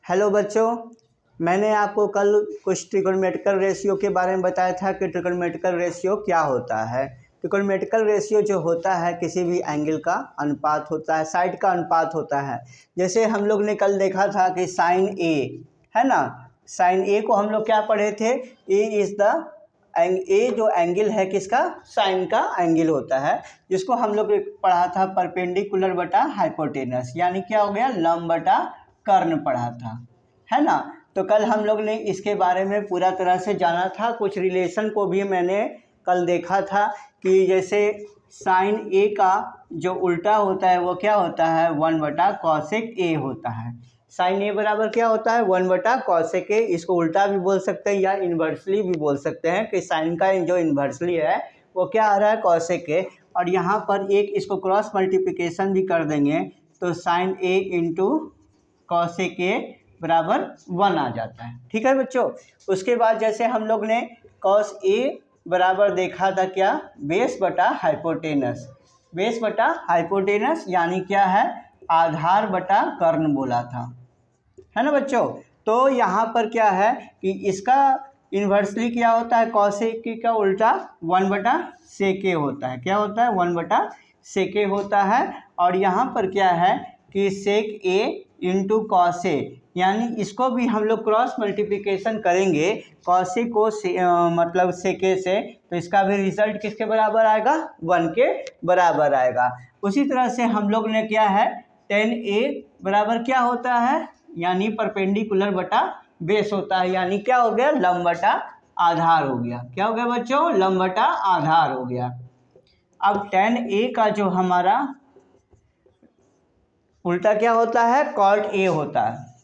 Hello बच्चों, मैंने आपको कल कुछ ट्रिगोनोमेट्रिकल रेशियो के बारे में बताया था कि ट्रिगोनोमेट्रिकल रेशियो क्या होता है। ट्रिगोनोमेट्रिकल रेशियो जो होता है किसी भी एंगल का अनुपात होता है, साइड का अनुपात होता है। जैसे हम लोग ने कल देखा था कि साइन ए है ना, साइन ए को हम लोग क्या पढ़े थे, ए इज़ द ए जो एंगल है किसका, साइन का एंगल होता है, जिसको हम लोग पढ़ा था परपेंडिकुलर बटा हाइपोटेनस, यानी क्या हो गया, लंब बटा कर्ण पढ़ा था, है ना। तो कल हम लोग ने इसके बारे में पूरा तरह से जाना था। कुछ रिलेशन को भी मैंने कल देखा था कि जैसे साइन ए का जो उल्टा होता है वो क्या होता है, 1/cosec ए होता है। साइन ए बराबर क्या होता है, 1/cosec ए। इसको उल्टा भी बोल सकते हैं या इन्वर्सली भी बोल सकते हैं कि साइन का जो इन्वर्सली है वो क्या आ रहा है, cosec ए। और यहाँ पर एक इसको क्रॉस मल्टीप्लिकेशन भी कर देंगे तो साइन ए इंटू cosec ए बराबर 1 आ जाता है। ठीक है बच्चों। उसके बाद जैसे हम लोग ने cos ए बराबर देखा था क्या, बेस बटा हाइपोटेनस। बेस बटा हाइपोटेनस यानी क्या है, आधार बटा कर्ण बोला था, है ना बच्चों। तो यहाँ पर क्या है कि इसका इन्वर्सली क्या होता है, cosec का उल्टा 1/sec ए होता है। क्या होता है, 1/sec ए होता है। और यहाँ पर क्या है कि sec A into cos A, यानी इसको भी हम लोग क्रॉस मल्टीप्लिकेशन करेंगे cos ए को मतलब sec ए से, तो इसका भी रिजल्ट किसके बराबर आएगा, 1 के बराबर आएगा। उसी तरह से हम लोग ने क्या है, tan ए बराबर क्या होता है, यानी परपेंडिकुलर बटा बेस होता है, यानी क्या हो गया, लंब बटा आधार हो गया। क्या हो गया बच्चों, लंब बटा आधार हो गया। अब tan ए का जो हमारा उल्टा क्या होता है, cot ए होता है।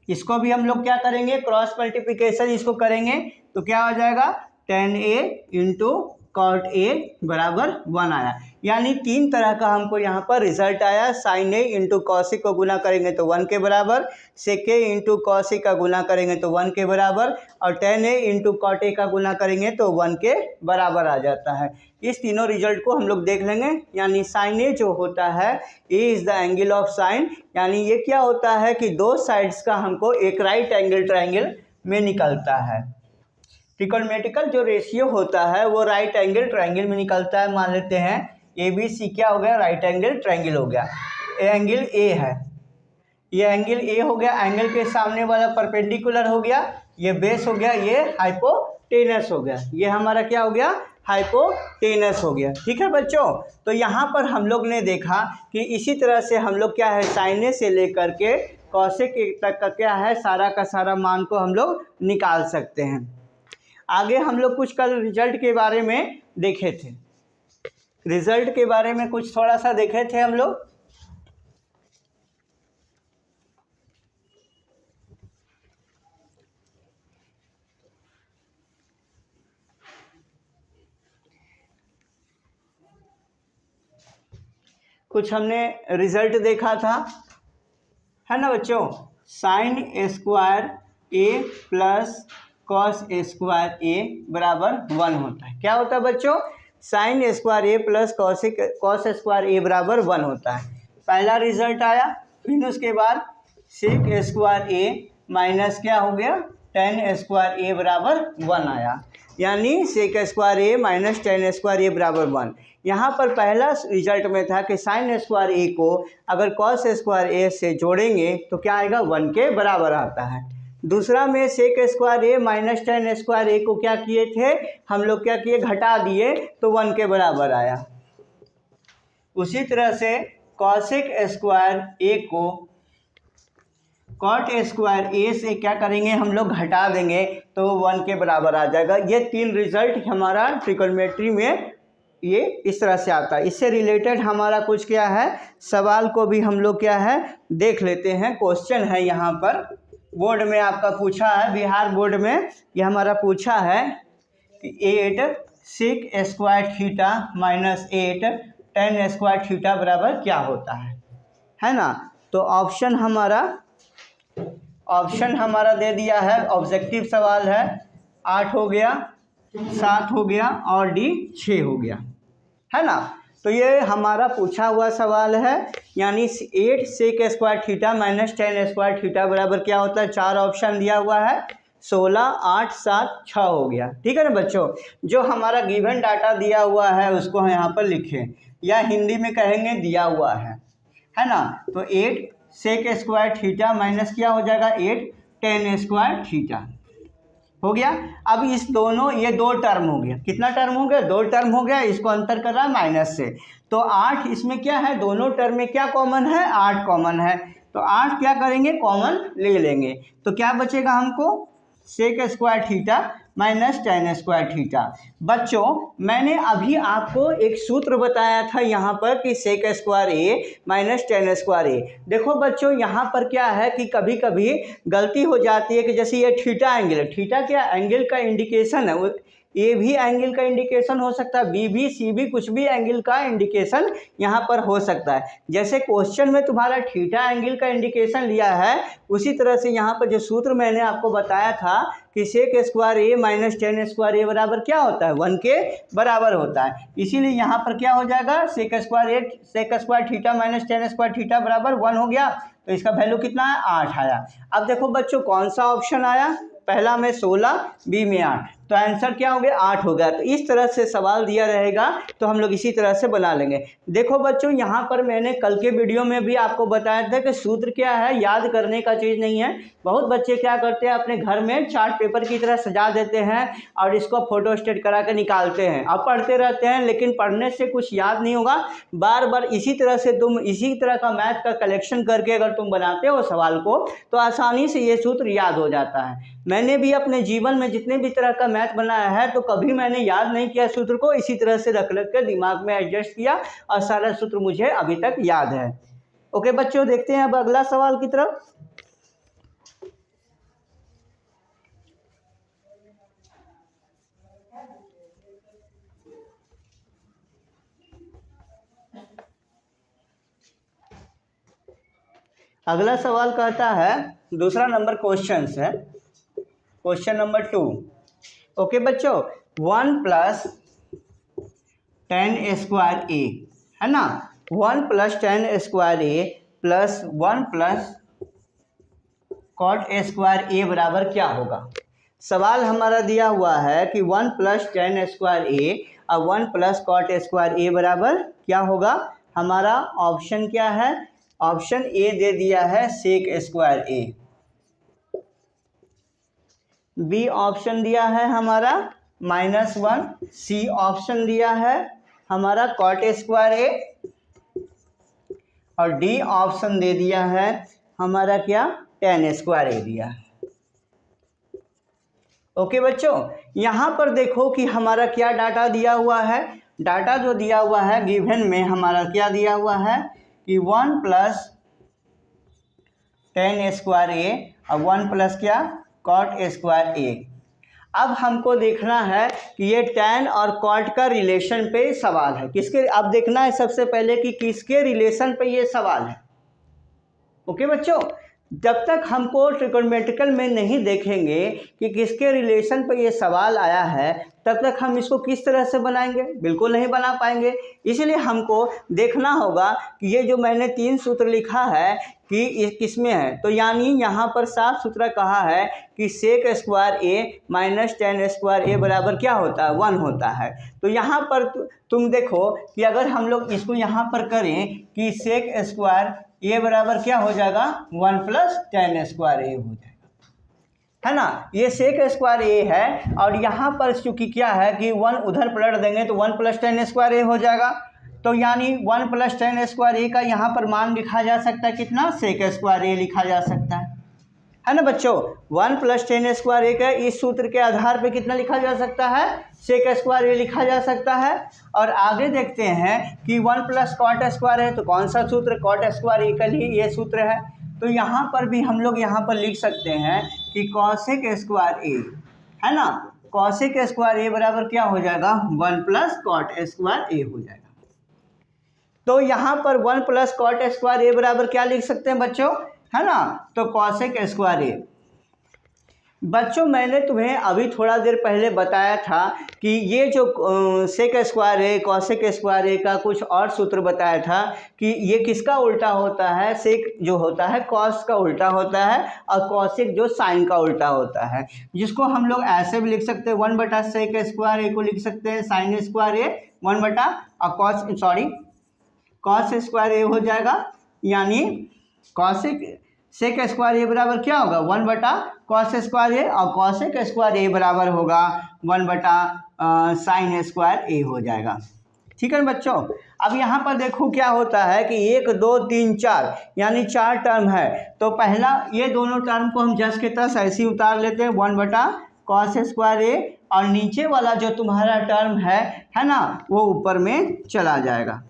इसको भी हम लोग क्या करेंगे, क्रॉस मल्टीप्लिकेशन इसको करेंगे तो क्या हो जाएगा, tan ए इंटू cot ए बराबर 1 आया। यानी 3 तरह का हमको यहाँ पर रिजल्ट आया। साइन ए इंटू कॉसिक को गुना करेंगे तो 1 के बराबर, सेक ए इंटू कॉसिक का गुना करेंगे तो 1 के बराबर, और tan ए इंटू cot ए का गुना करेंगे तो 1 के बराबर आ जाता है। इस तीनों रिजल्ट को हम लोग देख लेंगे। यानी साइन ए जो होता है, A is the angle of sine, यानी ये क्या होता है कि दो साइड्स का हमको एक राइट एंगल ट्रायंगल में निकलता है। ट्रिगोनोमेट्रिकल जो रेशियो होता है वो राइट एंगल ट्रायंगल में निकलता है। मान लेते हैं ए बी सी क्या हो गया, राइट एंगल ट्रायंगल हो गया। एंगल ए है, ये एंगल ए हो गया, एंगल के सामने वाला परपेंडिकुलर हो गया, ये बेस हो गया, ये हाइपोटेनस हो गया, ये हमारा क्या हो गया, हाइपोटेनस हो गया। ठीक है बच्चों। तो यहाँ पर हम लोग ने देखा कि इसी तरह से हम लोग क्या है, साइन ए से लेकर के cosec तक का क्या है, सारा का सारा मान को हम लोग निकाल सकते हैं। आगे हम लोग कुछ कल रिजल्ट के बारे में देखे थे, रिजल्ट के बारे में कुछ थोड़ा सा देखे थे हम लोग। कुछ हमने रिजल्ट देखा था, है ना बच्चों। साइन स्क्वायर ए प्लस कॉस स्क्वायर ए बराबर 1 होता है। क्या होता है बच्चों, साइन स्क्वायर ए प्लस कॉस स्क्वायर ए बराबर 1 होता है। पहला रिजल्ट आया। फिर उसके बाद सेक स्क्वायर ए माइनस क्या हो गया, tan स्क्वायर ए बराबर 1 आया। यानी सेक स्क्वायर ए माइनस tan स्क्वायर ए बराबर 1। यहाँ पर पहला रिजल्ट में था कि साइन स्क्वायर ए को अगर कॉस स्क्वायर ए से जोड़ेंगे तो क्या आएगा, 1 के बराबर आता है। दूसरा में सेक स्क्वायर ए माइनस tan स्क्वायर ए को क्या किए थे हम लोग, क्या किए, घटा दिए तो 1 के बराबर आया। उसी तरह से कॉसेक स्क्वायर ए को कॉट स्क्वायर ए से क्या करेंगे हम लोग, घटा देंगे तो 1 के बराबर आ जाएगा। ये 3 रिजल्ट हमारा ट्रिगोनोमेट्री में ये इस तरह से आता है। इससे रिलेटेड हमारा कुछ क्या है, सवाल को भी हम लोग क्या है देख लेते हैं। क्वेश्चन है यहाँ पर बोर्ड में आपका पूछा है, बिहार बोर्ड में ये हमारा पूछा है कि 8 sec square theta minus 8 tan square theta बराबर क्या होता है ना। तो ऑप्शन हमारा दे दिया है, ऑब्जेक्टिव सवाल है। 8 हो गया, 7 हो गया और डी 6 हो गया, है ना। तो ये हमारा पूछा हुआ सवाल है, यानी 8 sec square theta minus 10 square theta बराबर क्या होता है, 4 ऑप्शन दिया हुआ है, 16, 8, 7, 6 हो गया। ठीक है ना बच्चों, जो हमारा गिवन डाटा दिया हुआ है उसको हम यहाँ पर लिखें, या हिंदी में कहेंगे दिया हुआ है ना। तो 8 सेक स्क्वायर थीटा माइनस क्या हो जाएगा, 8 10 स्क्वायर थीटा हो गया। अब इस दोनों, ये 2 टर्म हो गया, कितना टर्म हो गया, 2 टर्म हो गया, इसको अंतर कर रहा है माइनस से। तो 8 इसमें क्या है, दोनों टर्म में क्या कॉमन है, 8 कॉमन है। तो 8 क्या करेंगे, कॉमन ले लेंगे, तो क्या बचेगा हमको, sec square theta minus 10 square theta. बच्चों मैंने अभी आपको एक सूत्र बताया था यहाँ पर कि सेक स्क्वायर ए माइनस 10 स्क्वायर ए। देखो बच्चों यहाँ पर क्या है कि कभी कभी गलती हो जाती है कि जैसे ये थीटा एंगल है, थीटा क्या एंगल का इंडिकेशन है, ए भी एंगल का इंडिकेशन हो सकता है, बी भी, सी भी, कुछ भी एंगल का इंडिकेशन यहाँ पर हो सकता है। जैसे क्वेश्चन में तुम्हारा थीटा एंगल का इंडिकेशन लिया है, उसी तरह से यहाँ पर जो सूत्र मैंने आपको बताया था कि सेक स्क्वायर ए माइनस 10 स्क्वायर ए बराबर क्या होता है, 1 के बराबर होता है। इसीलिए यहाँ पर क्या हो जाएगा, sec square theta minus 10 square theta बराबर 1 हो गया। तो इसका वैल्यू कितना है, 8 आया। अब देखो बच्चों कौन सा ऑप्शन आया, पहला में 16, बी में 8, तो आंसर क्या हो गया, 8 हो गया। तो इस तरह से सवाल दिया रहेगा तो हम लोग इसी तरह से बना लेंगे। देखो बच्चों यहाँ पर मैंने कल के वीडियो में भी आपको बताया था कि सूत्र क्या है, याद करने का चीज़ नहीं है। बहुत बच्चे क्या करते हैं, अपने घर में चार्ट पेपर की तरह सजा देते हैं और इसको फोटो स्टेट करा के निकालते हैं, अब पढ़ते रहते हैं, लेकिन पढ़ने से कुछ याद नहीं होगा। बार बार इसी तरह से तुम इसी तरह का मैथ का कलेक्शन करके अगर तुम बनाते हो सवाल को, तो आसानी से ये सूत्र याद हो जाता है। मैंने भी अपने जीवन में जितने भी तरह का मैथ बनाया है तो कभी मैंने याद नहीं किया सूत्र को, इसी तरह से रख कर दिमाग में एडजस्ट किया और सारा सूत्र मुझे अभी तक याद है। ओके बच्चों, देखते हैं अब अगला सवाल की तरफ। अगला सवाल कहता है, दूसरा नंबर क्वेश्चन है, क्वेश्चन नंबर 2। ओके बच्चों, 1 प्लस 10 स्क्वायर ए है ना, 1 प्लस 10 स्क्वायर ए प्लस 1 प्लस कॉट स्क्वायर ए बराबर क्या होगा। सवाल हमारा दिया हुआ है कि 1 प्लस 10 स्क्वायर ए और 1 प्लस कॉट स्क्वायर ए बराबर क्या होगा। हमारा ऑप्शन क्या है, ऑप्शन ए दे दिया है सेक स्क्वायर ए, बी ऑप्शन दिया है हमारा -1, सी ऑप्शन दिया है हमारा कॉट स्क्वायर ए, और डी ऑप्शन दे दिया है हमारा क्या, 10 स्क्वायर ए दिया है। ओके बच्चों, यहाँ पर देखो कि हमारा क्या डाटा दिया हुआ है। डाटा जो दिया हुआ है गिवन में हमारा क्या दिया हुआ है कि 1 प्लस 10 स्क्वायर ए और 1 प्लस क्या, कॉट स्क्वायर ए। अब हमको देखना है कि ये tan और cot का रिलेशन पे सवाल है, किसके, अब देखना है सबसे पहले कि किसके रिलेशन पे ये सवाल है। ओके बच्चों, जब तक हमको ट्रिगोनोमेट्रिकल में नहीं देखेंगे कि किसके रिलेशन पे ये सवाल आया है, तब तक हम इसको किस तरह से बनाएंगे, बिल्कुल नहीं बना पाएंगे। इसलिए हमको देखना होगा कि ये जो मैंने 3 सूत्र लिखा है कि ये किस में है। तो यानी यहाँ पर साफ सुथरा कहा है कि सेक स्क्वायर ए माइनस 10 स्क्वायर ए बराबर क्या होता है, 1 होता है। तो यहाँ पर तुम देखो कि अगर हम लोग इसको यहाँ पर करें कि सेक स्क्वायर ए बराबर क्या हो जाएगा, 1 प्लस 10 स्क्वायर ए हो जाएगा, है ना। ये सेक स्क्वायर ए है और यहाँ पर चूँकि क्या है कि 1 उधर पलट देंगे तो 1 प्लस 10 स्क्वायर ए हो जाएगा। तो यानी 1 प्लस 10 स्क्वायर ए का यहाँ पर मान लिखा जा सकता है कितना, सेक स्क्वायर ए लिखा जा सकता है ना बच्चों। 1 प्लस 10 स्क्वायर ए का इस सूत्र के आधार पे कितना लिखा जा सकता है, सेक स्क्वायर ए लिखा जा सकता है। और आगे देखते हैं कि 1 प्लस कॉट स्क्वायर है, तो कौन सा सूत्र, कॉट स्क्वायर ए का लिए ये सूत्र है। तो यहाँ पर भी हम लोग यहाँ पर लिख सकते हैं कि कॉसेक स्क्वायर ए, है ना, कॉसेक स्क्वायर ए बराबर क्या हो जाएगा, 1 प्लस कॉट स्क्वायर ए हो जाएगा। तो यहाँ पर 1 प्लस कॉट स्क्वायर ए बराबर क्या लिख सकते हैं बच्चों, है ना, तो कॉसेक स्क्वायर ए। बच्चों मैंने तुम्हें अभी थोड़ा देर पहले बताया था कि ये जो सेक स्क्वायर है कॉसेक स्क्वायर है का कुछ और सूत्र बताया था कि ये किसका उल्टा होता है। सेक जो होता है कॉस का उल्टा होता है और कॉसेक जो साइन का उल्टा होता है, जिसको हम लोग ऐसे भी लिख सकते हैं 1/सेक स्क्वायर ए को लिख सकते हैं साइन स्क्वायर ए 1 और कॉस स्क्वायर ए हो जाएगा, यानी कॉसेक सेक स्क्वायर ए बराबर क्या होगा 1/कॉस स्क्वायर ए और कॉसेक स्क्वायर ए बराबर होगा 1/साइन स्क्वायर ए हो जाएगा। ठीक है बच्चों। अब यहाँ पर देखो क्या होता है कि 1 2 3 4 यानी 4 टर्म है, तो पहला ये दोनों टर्म को हम जस्ट के तस ऐसे ही उतार लेते हैं 1/कॉस स्क्वायर ए और नीचे वाला जो तुम्हारा टर्म है ना, वो ऊपर में चला जाएगा,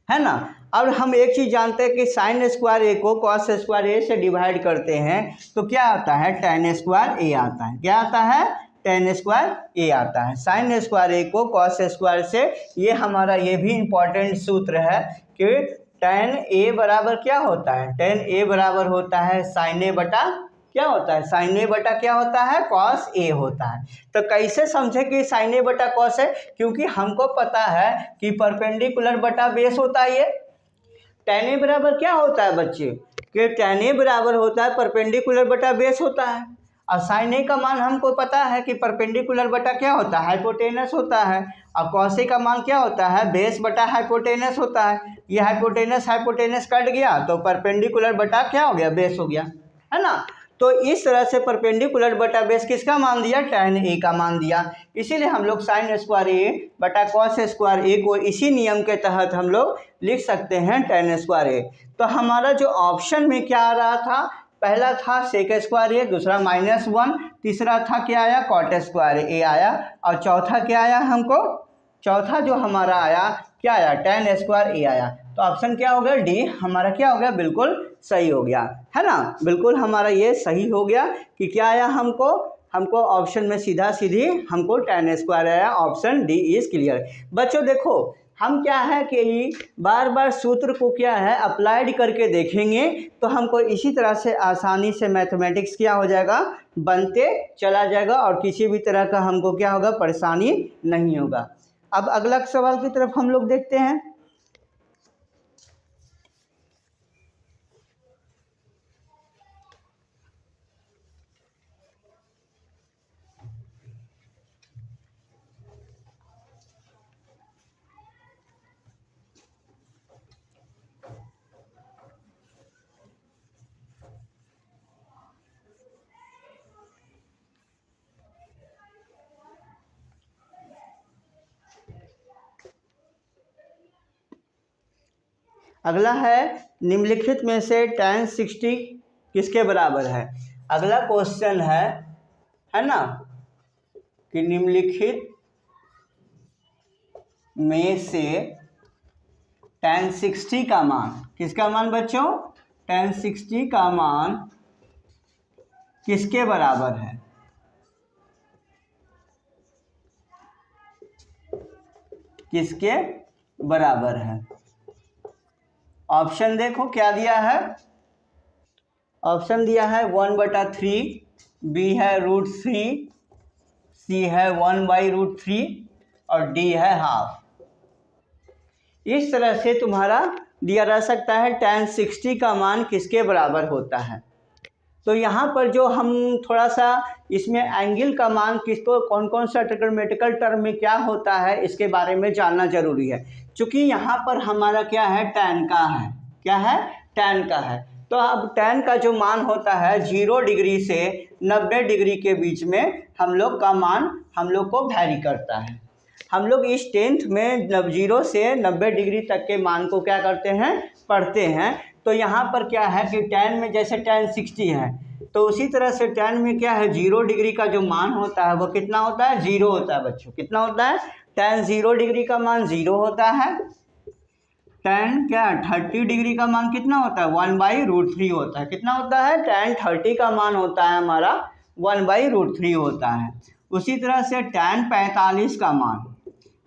है ना। अब हम एक चीज़ जानते हैं कि साइन स्क्वायर ए को कॉस स्क्वायर ए से डिवाइड करते हैं तो क्या आता है tan स्क्वायर ए आता है। क्या आता है tan स्क्वायर ए आता है। साइन स्क्वायर ए को कॉस स्क्वायर से, ये हमारा ये भी इम्पॉर्टेंट सूत्र है कि tan ए बराबर क्या होता है, tan ए बराबर होता है साइन ए बटा क्या होता है, साइन ए बटा क्या होता है कॉस ए होता है। तो कैसे समझे कि साइन ए बटा कॉस है, क्योंकि हमको पता है कि परपेंडिकुलर बटा बेस होता है ये। tan ए बराबर क्या होता है बच्चे कि tan ए बराबर होता है परपेंडिकुलर बटा बेस होता है, और साइन ए का मान हमको पता है कि परपेंडिकुलर बटा क्या होता है हाइपोटेनस होता है, और कॉस ए का मान क्या होता है बेस बटा हाइपोटेनस होता है। ये हाइपोटेनस कट गया तो परपेंडिकुलर बटा क्या हो गया बेस हो गया, है ना। तो इस तरह से परपेंडिकुलर बटा बेस किसका मान दिया tan ए का मान दिया। इसीलिए हम लोग साइन स्क्वायर ए बटा कॉस स्क्वायर ए को इसी नियम के तहत हम लोग लिख सकते हैं tan स्क्वायर ए। तो हमारा जो ऑप्शन में क्या आ रहा था, पहला था सेक स्क्वायर ए, दूसरा -1, तीसरा था क्या आया कॉट स्क्वायर ए आया, और चौथा क्या आया हमको, चौथा जो हमारा आया क्या आया tan स्क्वायर ए आया। तो ऑप्शन क्या हो गया डी हमारा क्या हो गया बिल्कुल सही हो गया, है ना। बिल्कुल हमारा ये सही हो गया कि क्या आया हमको ऑप्शन में सीधा सीधी हमको tan स्क्वायर आया। Option D is clear. बच्चों देखो हम क्या है कि बार बार सूत्र को क्या है अप्लाइड करके देखेंगे तो हमको इसी तरह से आसानी से मैथमेटिक्स क्या हो जाएगा बनते चला जाएगा, और किसी भी तरह का हमको क्या होगा परेशानी नहीं होगा। अब अगला सवाल की तरफ हम लोग देखते हैं। अगला है निम्नलिखित में से tan 60 किसके बराबर है। अगला क्वेश्चन है ना कि निम्नलिखित में से tan 60 का मान, किसका मान बच्चों tan 60 का मान किसके बराबर है। किसके बराबर है। ऑप्शन देखो क्या दिया है, ऑप्शन दिया है 1/3, बी है √3, सी है 1/√3 और डी है ½ इस तरह से तुम्हारा दिया जा सकता है tan 60 का मान किसके बराबर होता है। तो यहाँ पर जो हम थोड़ा सा इसमें एंगल का मान किसको कौन कौन सा ट्रिग्नोमेट्रिकल टर्म में क्या होता है इसके बारे में जानना जरूरी है, क्योंकि यहाँ पर हमारा क्या है tan का है, क्या है tan का है। तो अब tan का जो मान होता है 0 डिग्री से 90 डिग्री के बीच में हम लोग का मान हम लोग को वैरी करता है। हम लोग इस 10th में 0 से 90 डिग्री तक के मान को क्या करते हैं पढ़ते हैं। तो यहाँ पर क्या है कि tan में जैसे tan 60 है तो उसी तरह से tan में क्या है 0 डिग्री का जो मान होता है वो कितना होता है 0 होता है बच्चों। कितना होता है tan 0 डिग्री का मान 0 होता है। tan क्या 30 डिग्री का मान कितना होता है 1/√3 होता है। कितना होता है tan 30 का मान होता है हमारा 1/√3 होता है। उसी तरह से tan 45 का मान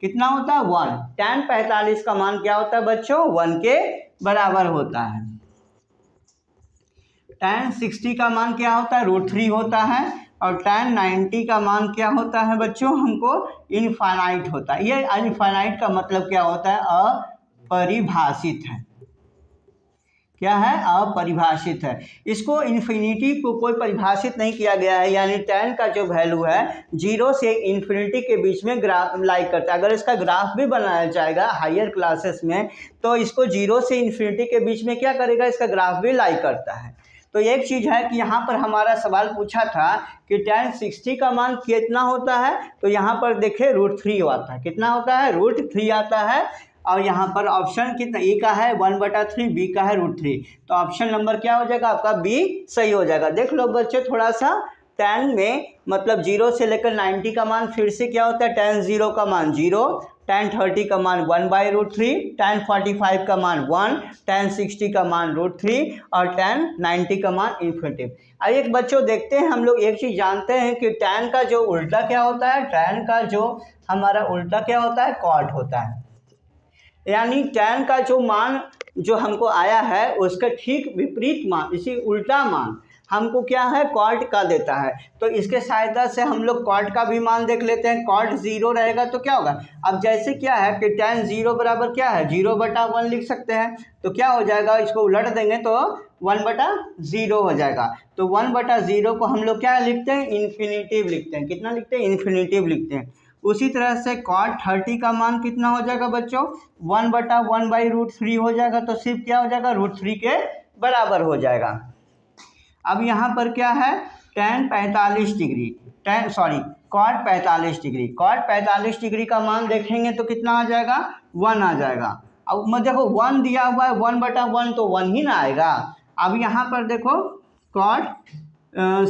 कितना होता है 1। tan 45 का मान क्या होता है बच्चों 1 के बराबर होता है। tan 60 का मान क्या होता है, √3 होता है, और tan 90 का मान क्या होता है बच्चों, हमको इनफाइनाइट होता है। ये इनफाइनाइट का मतलब क्या होता है, अपरिभाषित है। क्या है, अपरिभाषित है। इसको इन्फिनिटी को कोई परिभाषित नहीं किया गया है, यानी tan का जो वैल्यू है 0 से इन्फिनिटी के बीच में ग्राफ लाइक करता है। अगर इसका ग्राफ भी बनाया जाएगा हायर क्लासेस में तो इसको 0 से इन्फिनिटी के बीच में क्या करेगा, इसका ग्राफ भी लाइक करता है। तो एक चीज़ है कि यहाँ पर हमारा सवाल पूछा था कि tan 60 का मान कितना होता है, तो यहाँ पर देखें √3 आता है। कितना होता है, √3 आता है। और यहाँ पर ऑप्शन कितना, ए का है 1/3, बी का है √3, तो ऑप्शन नंबर क्या हो जाएगा आपका, बी सही हो जाएगा। देख लो बच्चे थोड़ा सा, tan में मतलब 0 से लेकर 90 का मान फिर से क्या होता है, tan 0 का मान 0, tan 30 का मान 1/√3, tan 45 का मान 1, tan 60 का मान √3 और tan 90 का मान इन्फिनिटी। अब एक बच्चों देखते हैं, हम लोग एक चीज़ जानते हैं कि tan का जो उल्टा क्या होता है, tan का जो हमारा उल्टा क्या होता है, cot होता है। यानी tan का जो मान जो हमको आया है उसका ठीक विपरीत मान, इसी उल्टा मान हमको क्या है, cot का देता है। तो इसके सहायता से हम लोग cot का भी मान देख लेते हैं। cot 0 रहेगा तो क्या होगा, अब जैसे क्या है कि tan 0 बराबर क्या है, 0/1 लिख सकते हैं। तो क्या हो जाएगा, इसको उलट देंगे तो 1/0 हो जाएगा। तो 1/0 को हम लोग क्या लिखते हैं, इन्फिनिटिव लिखते हैं। कितना लिखते हैं, इन्फिनिटिव लिखते हैं। उसी तरह से cot 30 का मान कितना हो जाएगा बच्चों, 1/1/√3 हो जाएगा। तो सिर्फ क्या हो जाएगा, √3 के बराबर हो जाएगा। अब यहाँ पर क्या है, tan 45 degree, cot 45 degree, cot 45 degree का मान देखेंगे तो कितना आ जाएगा, 1 आ जाएगा। अब मैं देखो 1 दिया हुआ है, 1/1 तो 1 ही ना आएगा। अब यहाँ पर देखो cot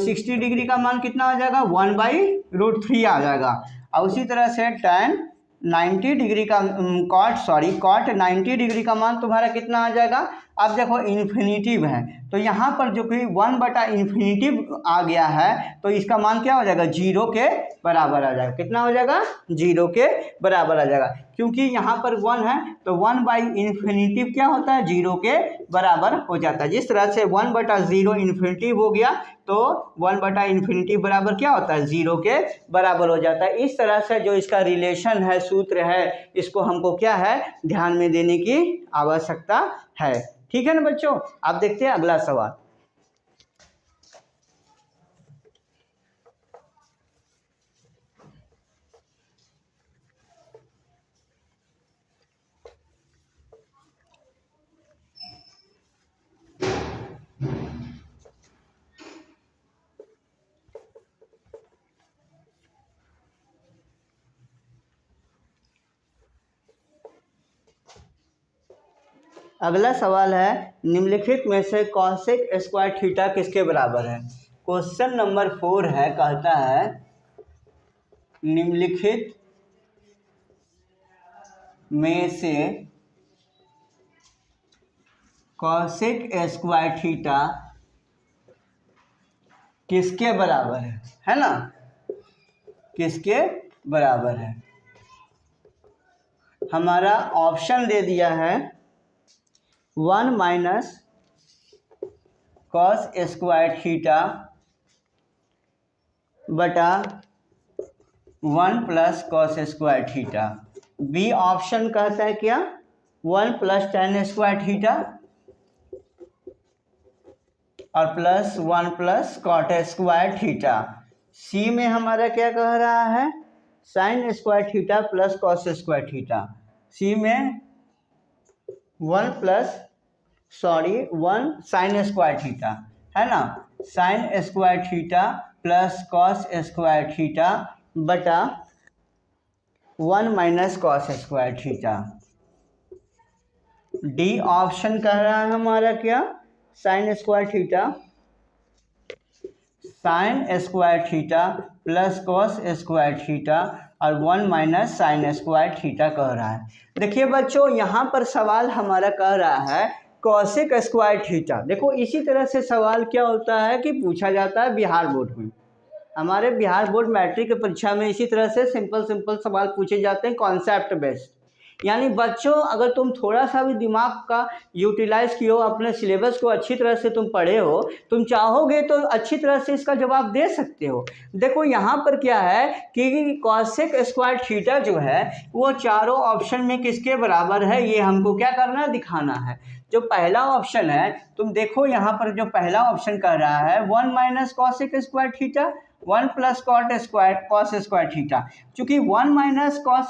60 डिग्री का मान कितना आ जाएगा, 1/√3 आ जाएगा। और उसी तरह से tan 90 डिग्री का cot 90 डिग्री का मान तुम्हारा कितना आ जाएगा। अब देखो इन्फिनिटिव है तो यहाँ पर जो कि 1/इन्फिनिटिव आ गया है तो इसका मान क्या हो जाएगा, 0 के बराबर आ जाएगा। कितना हो जाएगा, 0 के बराबर आ जाएगा। क्योंकि यहाँ पर 1 है तो 1/इन्फिनिटिव क्या होता है, 0 के बराबर हो जाता है। जिस तरह से 1/0 इन्फिनिटिव हो गया तो 1/इन्फिनिटिव बराबर क्या होता है, 0 के बराबर हो जाता है। इस तरह से जो इसका रिलेशन है, सूत्र है, इसको हमको क्या है, ध्यान में देने की आवश्यकता है। ठीक है ना बच्चों। आप देखते हैं अगला सवाल। अगला सवाल है, निम्नलिखित में से कॉसेक स्क्वायर थीटा किसके बराबर है। क्वेश्चन नंबर 4 है, कहता है निम्नलिखित में से कॉसेक स्क्वायर थीटा किसके बराबर है ना, किसके बराबर है। हमारा ऑप्शन दे दिया है 1 - cos स्क्वायर थीटा बटा 1 + cos square theta. B option कहता है क्या, 1 + tan स्क्वायर थीटा और +1 + cot स्क्वायर थीटा। सी में हमारा क्या कह रहा है, sin square theta + cos square theta. C में 1 sin स्क्वायर थीटा है ना, sin square theta + cos square theta बटा 1 - cos square theta. D option कह रहा है हमारा क्या, sin square theta + cos square theta और 1 - sin स्क्वायर थीटा कह रहा है। देखिए बच्चों यहाँ पर सवाल हमारा कह रहा है कॉसेक स्क्वायर थीटा। देखो इसी तरह से सवाल क्या होता है कि पूछा जाता है बिहार बोर्ड में, हमारे बिहार बोर्ड मैट्रिक की परीक्षा में इसी तरह से सिंपल सवाल पूछे जाते हैं कॉन्सेप्ट बेस्ड। यानी बच्चों अगर तुम थोड़ा सा भी दिमाग का यूटिलाइज किए हो, अपने सिलेबस को अच्छी तरह से तुम पढ़े हो, तुम चाहोगे तो अच्छी तरह से इसका जवाब दे सकते हो। देखो यहाँ पर क्या है कि कॉसेक स्क्वायर थीटा जो है वो चारों ऑप्शन में किसके बराबर है, ये हमको क्या करना है, दिखाना है। जो पहला ऑप्शन है, तुम देखो यहाँ पर जो पहला ऑप्शन कह रहा है 1 minus cosec square theta 1 plus cos square theta, चूंकि 1 माइनस कॉस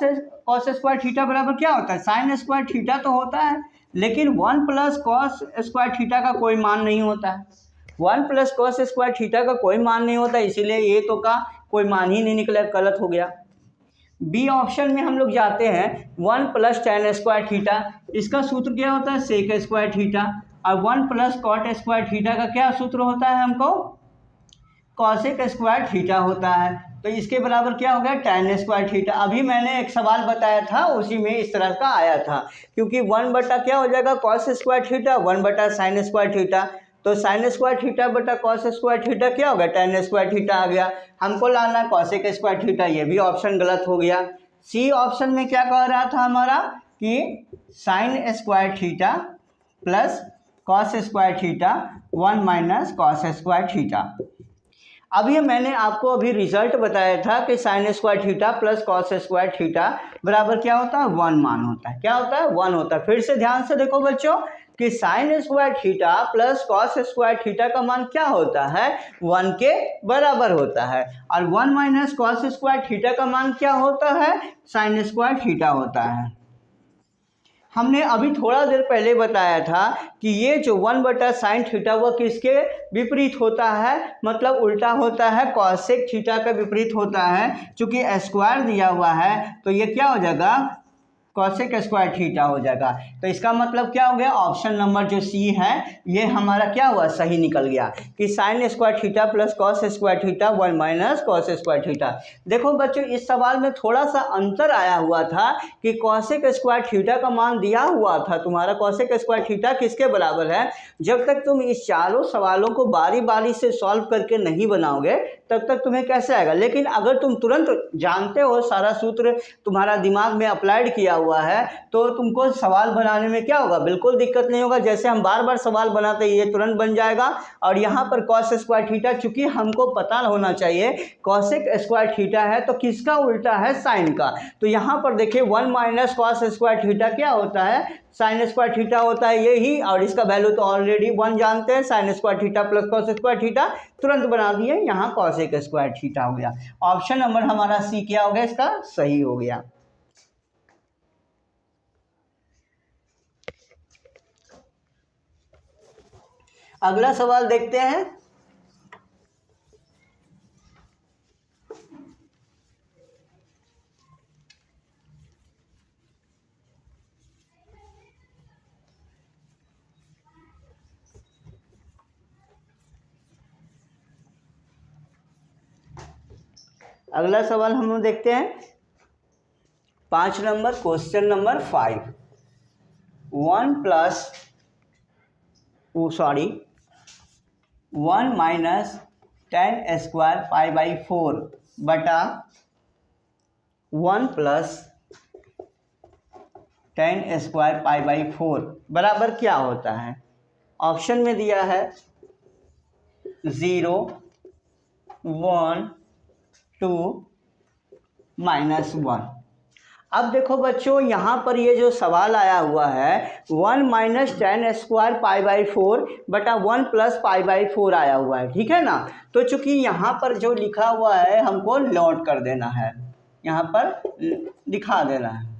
स्क्वायर थीटा बराबर क्या होता है, साइन स्क्वायर थीटा तो होता है, लेकिन 1 प्लस कॉस स्क्वायर थीटा का कोई मान नहीं होता है। 1 प्लस कॉस स्क्वायर थीटा का कोई मान नहीं होता, इसीलिए ये तो का कोई मान ही नहीं निकला, गलत हो गया। बी ऑप्शन में हम लोग जाते हैं 1 प्लस टेन स्क्वायर थीटा, इसका सूत्र क्या होता है, सेक स्क्वायर थीटा, और 1 प्लस कॉट स्क्वायर थीटा का क्या सूत्र होता है हमको, कॉसेक स्क्वायर थीटा होता है। तो इसके बराबर क्या हो गया, टैन स्क्वायर थीटा। अभी मैंने एक सवाल बताया था उसी में इस तरह का आया था, क्योंकि 1 बटा क्या हो जाएगा, कॉस स्क्वायर थीटा 1 बटा साइन स्क्वायर थीटा, तो साइन स्क्वायर थीटा बटा कॉस स्क्वायर थीटा क्या होगा, टैन स्क्वायर थीटा आ गया। हमको लाना है कॉसेक स्क्वायर थीटा, ये भी ऑप्शन गलत हो गया। सी ऑप्शन में क्या कह रहा था हमारा कि sine square theta plus cos square theta 1 minus cos square theta. अब ये मैंने आपको अभी रिजल्ट बताया था कि sine square theta plus cos square theta बराबर क्या होता है, 1 मान होता है। क्या होता है, 1 होता है। फिर से ध्यान से देखो बच्चों कि sine square theta plus cos square theta का मान क्या होता है, 1 के बराबर होता है, और 1 माइनस कॉस स्क्वायर थीटा का मान क्या होता है, साइन स्क्वायर थीटा होता है। हमने अभी थोड़ा देर पहले बताया था कि ये जो 1 बटा साइन थीटा वह किसके विपरीत होता है, मतलब उल्टा होता है, कॉसेक थीटा का विपरीत होता है। चूंकि स्क्वायर दिया हुआ है तो ये क्या हो जाएगा, कॉसेक स्क्वायर थीटा हो जाएगा। तो इसका मतलब क्या हो गया, ऑप्शन नंबर जो सी है ये हमारा क्या हुआ, सही निकल गया कि sine square theta plus cos square theta 1 minus cos square theta. देखो बच्चों इस सवाल में थोड़ा सा अंतर आया हुआ था कि कॉसेक स्क्वायर थीटा का मान दिया हुआ था, तुम्हारा कॉसेक स्क्वायर थीटा किसके बराबर है। जब तक तुम इस चारों सवालों को बारी बारी से सॉल्व करके नहीं बनाओगे तब तक तुम्हें कैसे आएगा। लेकिन अगर तुम तुरंत जानते हो, सारा सूत्र तुम्हारा दिमाग में अप्लाइड किया हुआ है, तो तुमको सवाल बनाने में क्या होगा, बिल्कुल दिक्कत नहीं होगा। जैसे हम बार बार सवाल बनाते हैं ये तुरंत बन जाएगा। और यहाँ पर कॉस स्क्वायर थीटा, चूंकि हमको पता होना चाहिए कॉसेक स्क्वायर थीटा है तो किसका उल्टा है, साइन का। तो यहाँ पर देखिए 1 माइनस कॉस स्क्वायर थीटा क्या होता है, साइन स्क्वायर थीटा होता है यही, और इसका वैल्यू तो ऑलरेडी 1 जानते हैं, sine square theta plus cos square theta तुरंत बना दिए, यहाँ कॉसेक स्क्वायर थीटा हो गया। ऑप्शन नंबर हमारा सी क्या हो गया, इसका सही हो गया। अगला सवाल देखते हैं। अगला सवाल हम लोग देखते हैं 5 number, question number 5। 1 minus ten square pi by 4 बटा 1 plus ten square pi by 4 बराबर क्या होता है। ऑप्शन में दिया है 0, 1, 2, -1। अब देखो बच्चों यहाँ पर ये जो सवाल आया हुआ है 1 minus ten square pi by 4 बटा 1 प्लस पाई बाई 4 आया हुआ है, ठीक है ना। तो चूंकि यहाँ पर जो लिखा हुआ है हमको नोट कर देना है, यहाँ पर दिखा देना है।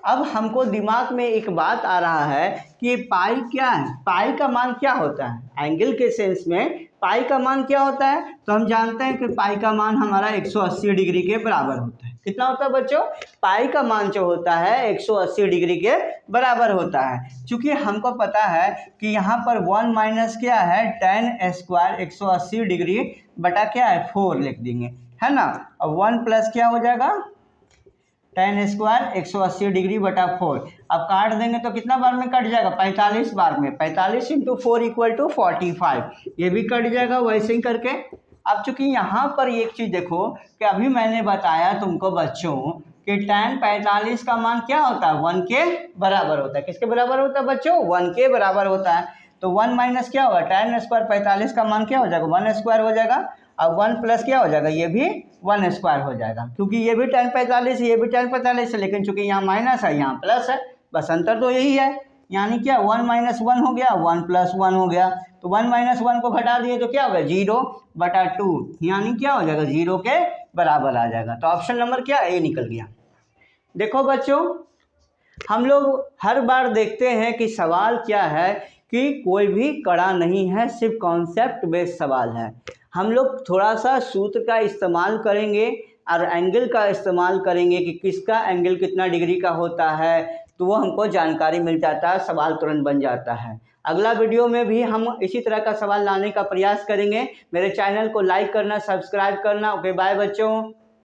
अब हमको दिमाग में एक बात आ रहा है कि पाई क्या है, पाई का मान क्या होता है, एंगल के सेंस में पाई का मान क्या होता है। तो हम जानते हैं कि पाई का मान हमारा 180 डिग्री के बराबर होता है। कितना होता है बच्चों, पाई का मान जो होता है 180 डिग्री के बराबर होता है। क्योंकि हमको पता है कि यहाँ पर 1 माइनस क्या है, टेन स्क्वायर 180 डिग्री बटा क्या है 4 लिख देंगे, है ना। और 1 प्लस क्या हो जाएगा, टेन स्क्वायर 180 डिग्री बटा 4। अब काट देंगे तो कितना बार में कट जाएगा, 45 बार में। 45 इंटू 4 इक्वल टू 45, ये भी कट जाएगा वैसे ही करके। अब चूंकि यहाँ पर एक चीज़ देखो कि अभी मैंने बताया तुमको बच्चों कि tan 45 का मान क्या होता है, 1 के बराबर होता है। किसके बराबर होता है बच्चों, 1 के बराबर होता है। तो 1 माइनस क्या होगा, tan स्क्वायर 45 का मान क्या हो जाएगा, 1 स्क्वायर हो जाएगा। अब 1 प्लस क्या हो जाएगा, ये भी 1 स्क्वायर हो जाएगा, क्योंकि ये भी tan 45 ये भी tan 45 है, लेकिन चूंकि यहाँ माइनस है यहाँ प्लस है, बस अंतर तो यही है। यानी क्या 1 माइनस 1 हो गया, 1 प्लस 1 हो गया। तो 1 माइनस 1 को घटा दिए तो क्या होगा, 0/2, यानी क्या हो जाएगा, 0 के बराबर आ जाएगा। तो ऑप्शन नंबर क्या ए निकल गया। देखो बच्चों, हम लोग हर बार देखते हैं कि सवाल क्या है कि कोई भी कड़ा नहीं है, सिर्फ कॉन्सेप्ट बेस्ड सवाल है। हम लोग थोड़ा सा सूत्र का इस्तेमाल करेंगे और एंगल का इस्तेमाल करेंगे कि किसका एंगल कितना डिग्री का होता है, तो वो हमको जानकारी मिल जाता है, सवाल तुरंत बन जाता है। अगला वीडियो में भी हम इसी तरह का सवाल लाने का प्रयास करेंगे। मेरे चैनल को लाइक करना, सब्सक्राइब करना। ओके बाय बच्चों।